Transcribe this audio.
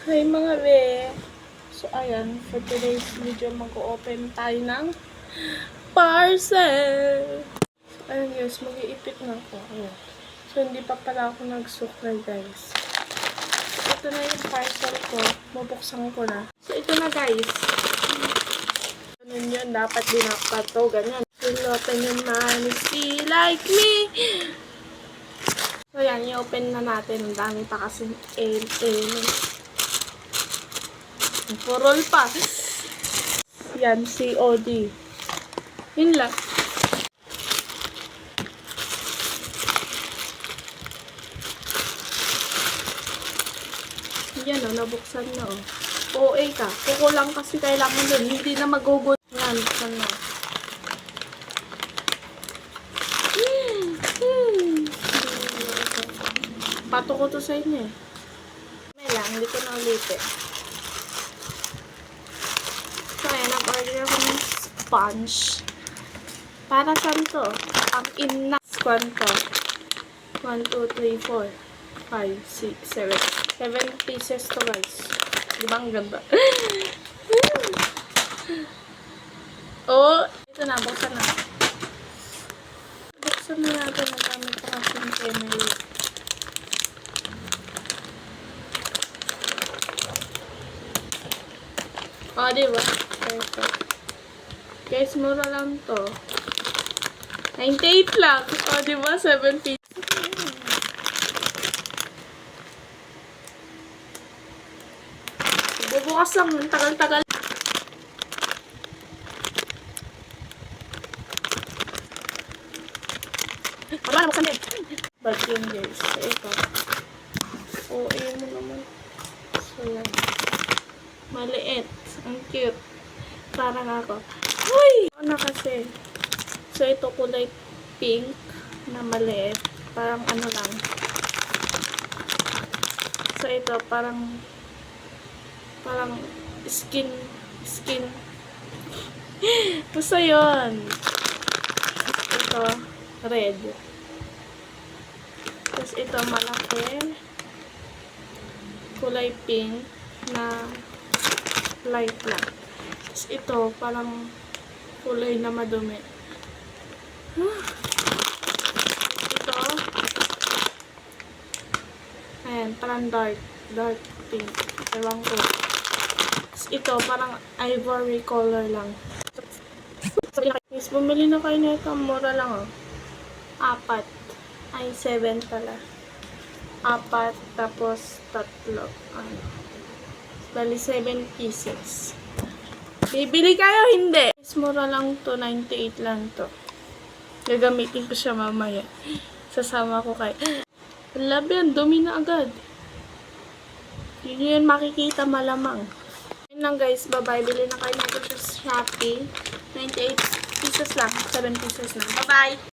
Hi mga be! So ayan, for today's video mag-open tayo ng parcel! So ayan guys, mag-iipit na ako. Ayan. So hindi pa pala ako nagsuklay guys. So ito na yung parcel ko. Mabuksan ko na. So ito na guys. Ganun yun, dapat dinapat to. Ganyan. Will open your mind, see like me! So yan, i-open na natin. Ang dami pa kasi purol pa. Yan, COD. Yun lang. Yan o, nabuksan na o. OA ka. Kukulang kasi kailangan dun. Hindi na magugot. Yan, buksan na. Pato ko to sa inyo eh. May lang, hindi ko na ulitin. So, ayan, nag-order ako ng sponge. Para saan to? Ang ina. Squan to. 1, 2, 3, 4, 5, 6, 7. 7 pieces to guys. Diba ang ganda? Oh, ito na. Buksan na. Buksan na natin. Ang dami pa kasing chemistry. Oh, diba? Ito. Guys, mura lang to. 98 lang. Oh, diba? 7 pieces. Bubukas lang. Tagal-tagal. Wala na, buksan din. Bag yun, guys. Ito. OA mo naman. So, yan. Maliit. Ang cute. Parang ako. Uy! Ano kasi? So, ito kulay pink na maliit. Parang ano lang. So, ito parang skin. Basta yun. Ito, red. Tapos ito, malaki. Kulay pink na light lang. Tapos ito, parang kulay na madumi. Ito, ayan, parang dark pink. Ewan ko. Tapos ito, parang ivory color lang. Guys, bumili na kayo nito. Mura lang, oh. 4. Ay, 7 pala. 4, tapos 3. Ano. Bali, 7 pieces. Bibili kayo, hindi. Guys, mura lang to. 98 lang to. Gagamitin ko siya mamaya. Sasama ko kay... Love yan, dumi na agad. Yun yun makikita malamang. Yun lang guys, bye-bye. Bili na kayo nito sa Shopee. 98 pieces lang. 7 pieces lang. Bye-bye!